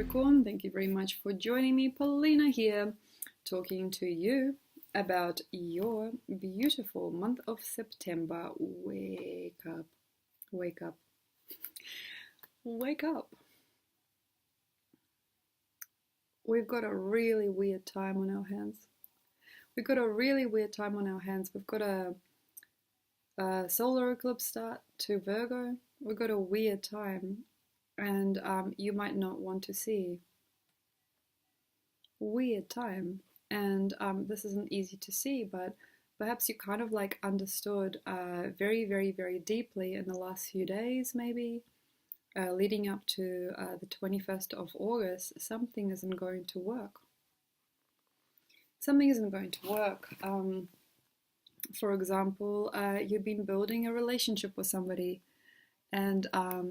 Capricorn. Thank you very much for joining me. Paulina here, talking to you about your beautiful month of September. Wake up, wake up, wake up. We've got a really weird time on our hands. We've got a solar eclipse start to Virgo. We've got a weird time, and you might not want to see. Weird time, and this isn't easy to see, but perhaps you kind of like understood very, very, very deeply in the last few days, maybe leading up to the 21st of August, something isn't going to work. Something isn't going to work. For example, you've been building a relationship with somebody, and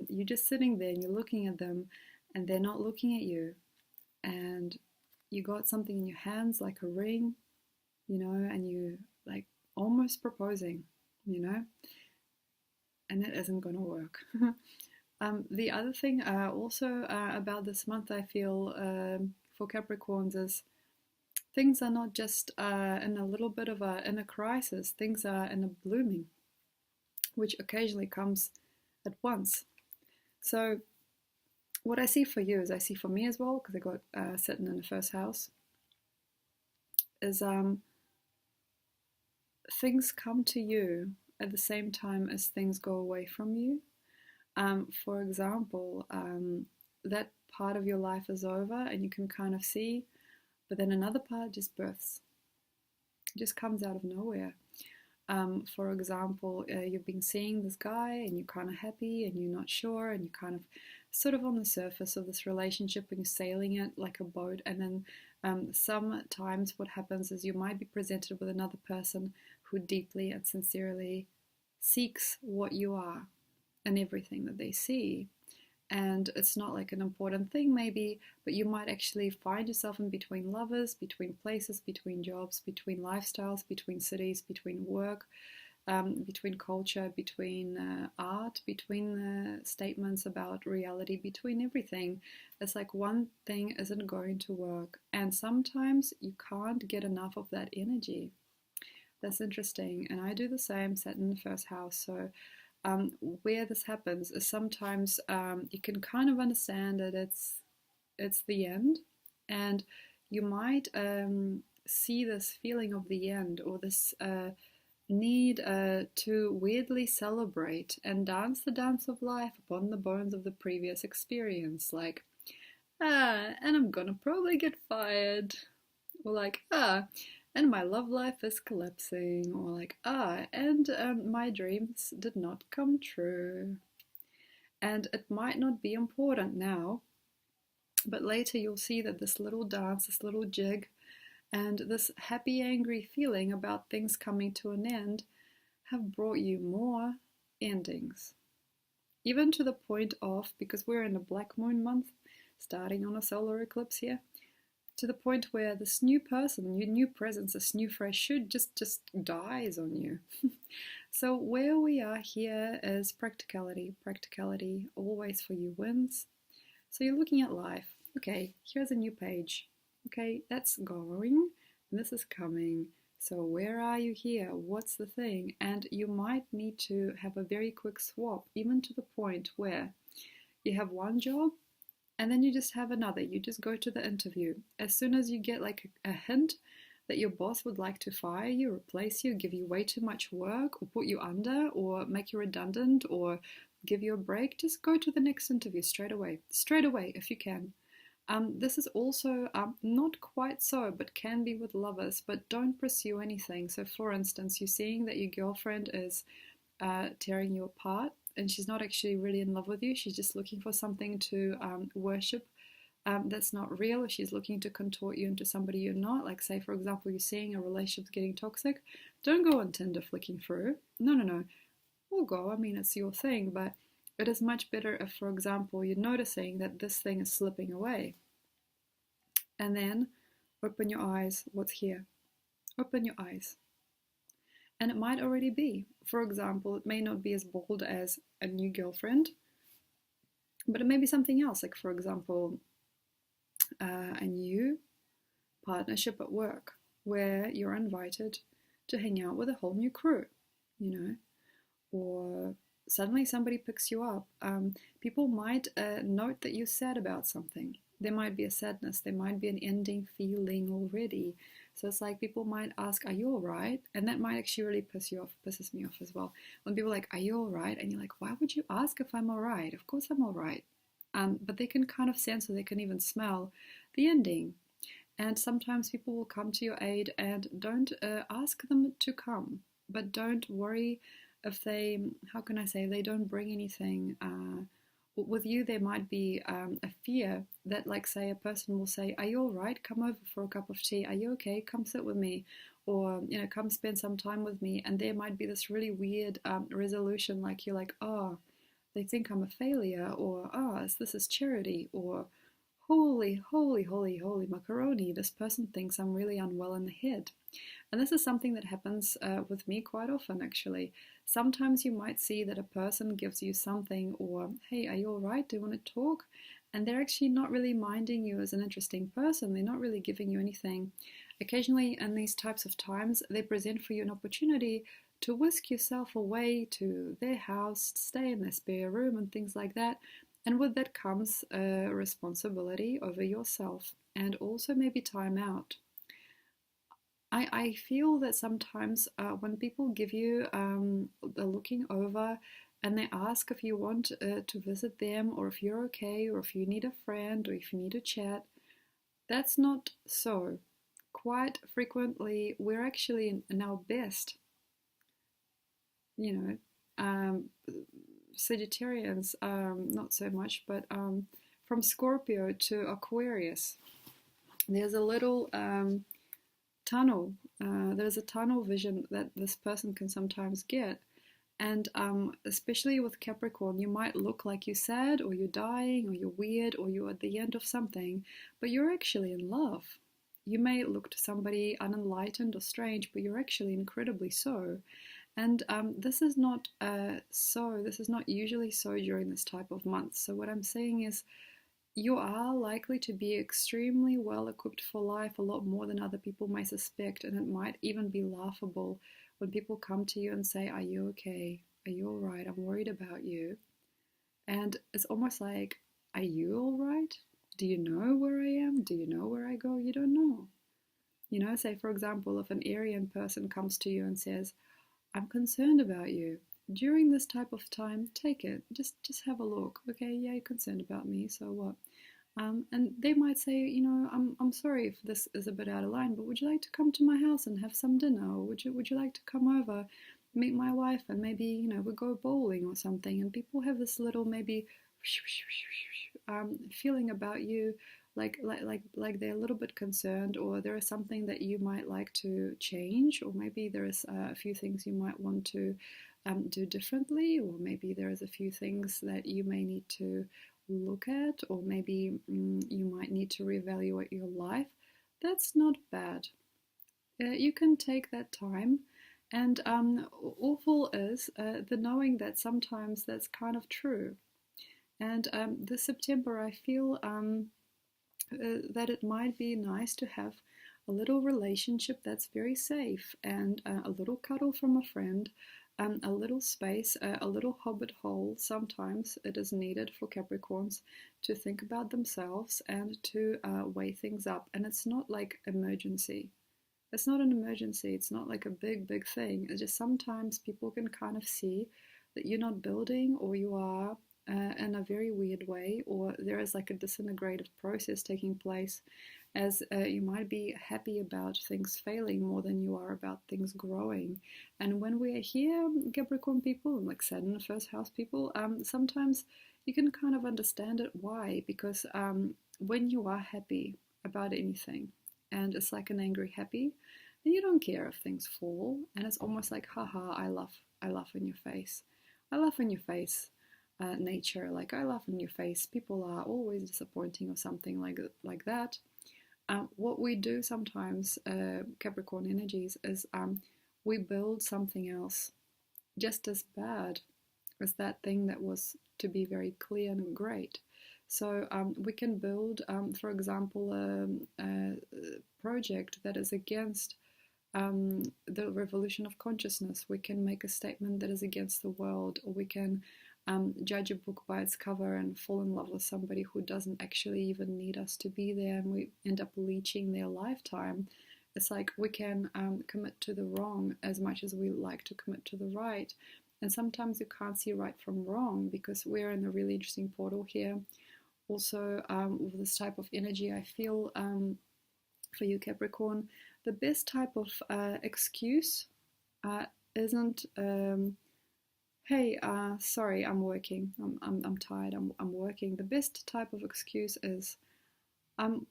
you're just sitting there and you're looking at them, and they're not looking at you, and you got something in your hands like a ring, you know, and you like almost proposing, you know, and it isn't going to work. The other thing also about this month, I feel for Capricorns, is things are not just in a little bit of in a crisis. Things are in a blooming, which occasionally comes at once. So what I see for you, is I see for me as well, because I got sitting in the first house, is things come to you at the same time as things go away from you. For example, that part of your life is over and you can kind of see, but then another part just births. It just comes out of nowhere. For example, you've been seeing this guy and you're kind of happy and you're not sure, and you're kind of sort of on the surface of this relationship and you're sailing it like a boat, and then sometimes what happens is you might be presented with another person who deeply and sincerely seeks what you are and everything that they see. And it's not like an important thing maybe, but you might actually find yourself in between lovers, between places, between jobs, between lifestyles, between cities, between work, between culture, between art, between statements about reality, between everything. It's like one thing isn't going to work, and sometimes you can't get enough of that energy. That's interesting, and I do the same, sat in the first house. So where this happens is sometimes you can kind of understand that it's the end, and you might see this feeling of the end, or this need to weirdly celebrate and dance the dance of life upon the bones of the previous experience, like and I'm gonna probably get fired, or like and my love life is collapsing, or like and my dreams did not come true. And it might not be important now, but later you'll see that this little dance, this little jig, and this happy angry feeling about things coming to an end have brought you more endings, even to the point of, because we're in a black moon month starting on a solar eclipse here, to the point where this new person, your new presence, this new fresh shoot just dies on you. So where we are here is practicality. Practicality always for you wins. So you're looking at life. Okay, here's a new page. Okay, that's going, and this is coming. So where are you here? What's the thing? And you might need to have a very quick swap, even to the point where you have one job, and then you just have another. You just go to the interview. As soon as you get like a hint that your boss would like to fire you, replace you, give you way too much work, or put you under, or make you redundant, or give you a break, just go to the next interview straight away. Straight away, if you can. This is also not quite so, but can be with lovers, but don't pursue anything. So for instance, you're seeing that your girlfriend is tearing you apart, and she's not actually really in love with you. She's just looking for something to worship that's not real. She's looking to contort you into somebody you're not. Like, say, for example, you're seeing a relationship getting toxic. Don't go on Tinder flicking through. No. Or go. I mean, it's your thing, but it is much better if, for example, you're noticing that this thing is slipping away. And then open your eyes. What's here? Open your eyes. And it might already be. For example, it may not be as bold as a new girlfriend, but it may be something else. Like, for example, a new partnership at work where you're invited to hang out with a whole new crew, you know, or suddenly somebody picks you up. People might note that you're sad about something. There might be a sadness, there might be an ending feeling already. So it's like people might ask, "Are you all right?" And that might actually really piss you off, pisses me off as well. When people are like, "Are you all right?" And you're like, "Why would you ask if I'm all right? Of course I'm all right." But they can kind of sense, or they can even smell the ending. And sometimes people will come to your aid, and don't ask them to come, but don't worry if they, how can I say, they don't bring anything. With you, there might be a fear that, like, say, a person will say, "Are you all right? Come over for a cup of tea. Are you okay? Come sit with me." Or, you know, "Come spend some time with me." And there might be this really weird resolution, like you're like, "Oh, they think I'm a failure," or "Oh, this is charity," or "Holy, holy, holy, holy macaroni, this person thinks I'm really unwell in the head." And this is something that happens with me quite often, actually. Sometimes you might see that a person gives you something, or, "Hey, are you all right? Do you want to talk?" And they're actually not really minding you as an interesting person. They're not really giving you anything. Occasionally, in these types of times, they present for you an opportunity to whisk yourself away to their house, stay in their spare room, and things like that. And with that comes a responsibility over yourself, and also maybe time out. I feel that sometimes when people give you the looking over, and they ask if you want to visit them, or if you're okay, or if you need a friend, or if you need a chat, that's not so. Quite frequently, we're actually in our best, you know. Sagittarians, not so much, but from Scorpio to Aquarius, there's a little tunnel. There's a tunnel vision that this person can sometimes get. And especially with Capricorn, you might look like you're sad, or you're dying, or you're weird, or you're at the end of something, but you're actually in love. You may look to somebody unenlightened or strange, but you're actually incredibly so. And this is not this is not usually so during this type of month. So what I'm saying is, you are likely to be extremely well equipped for life, a lot more than other people may suspect. And it might even be laughable when people come to you and say, "Are you okay? Are you all right? I'm worried about you." And it's almost like, "Are you all right? Do you know where I am? Do you know where I go?" You don't know. You know, say, for example, if an Aryan person comes to you and says, "I'm concerned about you," during this type of time, take it. Just have a look. "Okay, yeah, you're concerned about me, so what?" And they might say, "I'm sorry if this is a bit out of line, but would you like to come to my house and have some dinner? Or would you like to come over, meet my wife, and maybe, we go bowling or something?" And people have this little maybe feeling about you, like they're a little bit concerned, or there is something that you might like to change, or maybe there is a few things you might want to do differently, or maybe there is a few things that you may need to look at, or maybe you might need to reevaluate your life. That's not bad. You can take that time. And awful is the knowing that sometimes that's kind of true. And this September, I feel that it might be nice to have a little relationship that's very safe, and a little cuddle from a friend, a little space, a little hobbit hole. Sometimes it is needed for Capricorns to think about themselves and to weigh things up. And it's not like emergency. It's not an emergency. It's not like a big, big thing. It's just sometimes people can kind of see that you're not building, or you are in a very weird way, or there is like a disintegrative process taking place, as you might be happy about things failing more than you are about things growing. And when we are here, Capricorn people, like Saturn, the first house people, sometimes you can kind of understand it. Why? Because when you are happy about anything, and it's like an angry happy, and you don't care if things fall, and it's almost like, haha, I laugh in your face. I laugh in your face. Nature, like, I laugh in your face. People are always disappointing, or something like that. What we do sometimes, Capricorn energies, is we build something else just as bad as that thing that was to be very clear and great. So we can build, for example, a project that is against the revolution of consciousness. We can make a statement that is against the world, or we can judge a book by its cover and fall in love with somebody who doesn't actually even need us to be there, and we end up leeching their lifetime. It's like we can commit to the wrong as much as we like to commit to the right. And sometimes you can't see right from wrong because we're in a really interesting portal here. Also, with this type of energy, I feel for you, Capricorn, the best type of excuse isn't, hey, sorry, I'm working. I'm tired. I'm working. The best type of excuse is, I'm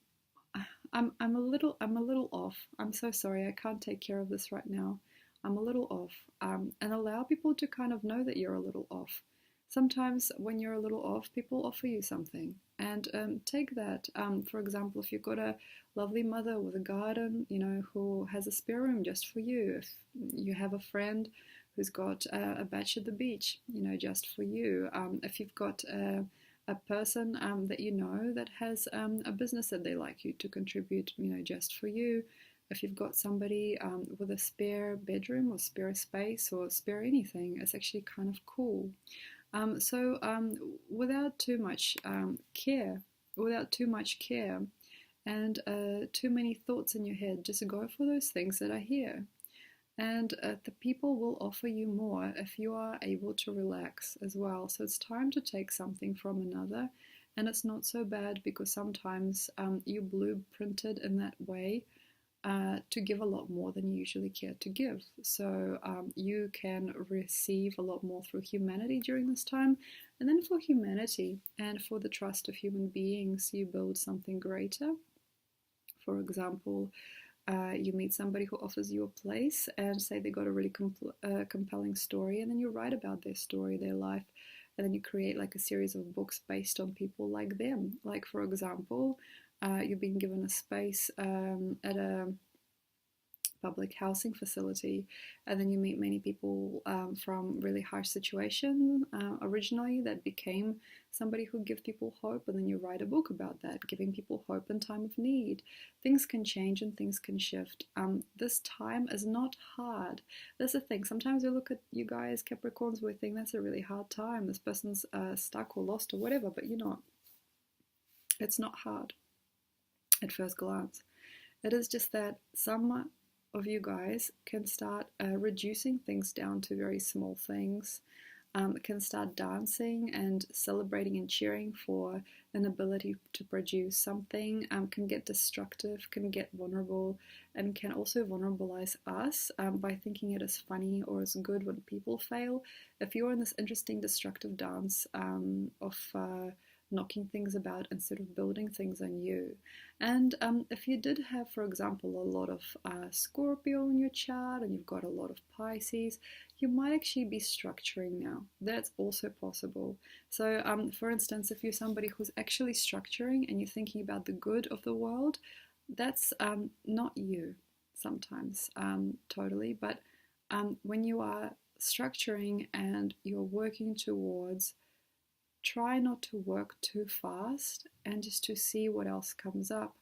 I'm a little off. I'm so sorry. I can't take care of this right now. I'm a little off. And allow people to kind of know that you're a little off. Sometimes when you're a little off, people offer you something, and take that. For example, if you've got a lovely mother with a garden, who has a spare room just for you. If you have a friend who's got a batch at the beach, just for you. If you've got a person that that has a business that they like you to contribute, just for you. If you've got somebody with a spare bedroom or spare space or spare anything, it's actually kind of cool. So without too much care, and too many thoughts in your head, just go for those things that are here. And the people will offer you more if you are able to relax as well. So it's time to take something from another. And it's not so bad because sometimes you blueprinted in that way to give a lot more than you usually care to give. So you can receive a lot more through humanity during this time. And then for humanity and for the trust of human beings, you build something greater. For example, you meet somebody who offers you a place and say they got a really compelling story, and then you write about their story, their life, and then you create like a series of books based on people like them. Like, for example, you've been given a space at a public housing facility, and then you meet many people from really harsh situations originally that became somebody who give people hope, and then you write a book about that, giving people hope in time of need. Things can change and things can shift. This time is not hard. That's the thing. Sometimes we look at you guys, Capricorns, we think that's a really hard time. This person's stuck or lost or whatever, but it's not hard at first glance. It is just that some of you guys can start reducing things down to very small things, can start dancing and celebrating and cheering for an ability to produce something, can get destructive, can get vulnerable, and can also vulnerabilize us by thinking it is funny or is good when people fail. If you're in this interesting destructive dance of knocking things about instead of building things on you. And if you did have, for example, a lot of Scorpio in your chart and you've got a lot of Pisces, you might actually be structuring now. That's also possible. So for instance, if you're somebody who's actually structuring and you're thinking about the good of the world, that's not you sometimes, totally. But when you are structuring and you're working towards, try not to work too fast and just to see what else comes up.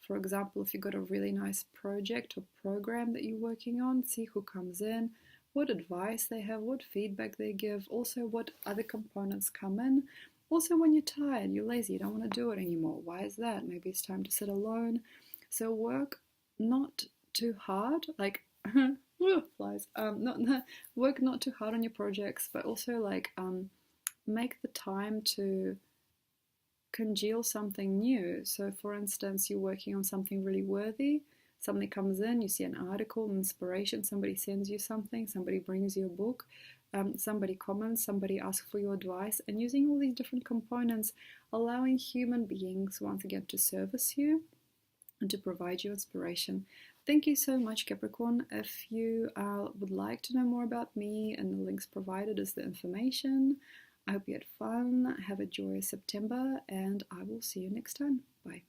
For example, if you've got a really nice project or program that you're working on, see who comes in, what advice they have, what feedback they give, also what other components come in. Also, when you're tired, you're lazy, you don't want to do it anymore. Why is that? Maybe it's time to sit alone. So work not too hard, like flies. Work not too hard on your projects, but also like make the time to congeal something new. So for instance, you're working on something really worthy, something comes in, you see an article, an inspiration, somebody sends you something, somebody brings you a book, somebody comments, somebody asks for your advice, and using all these different components, allowing human beings once again to service you and to provide you inspiration. Thank you so much, Capricorn. If you would like to know more about me, and the links provided is the information. I hope you had fun, have a joyous September, and I will see you next time. Bye.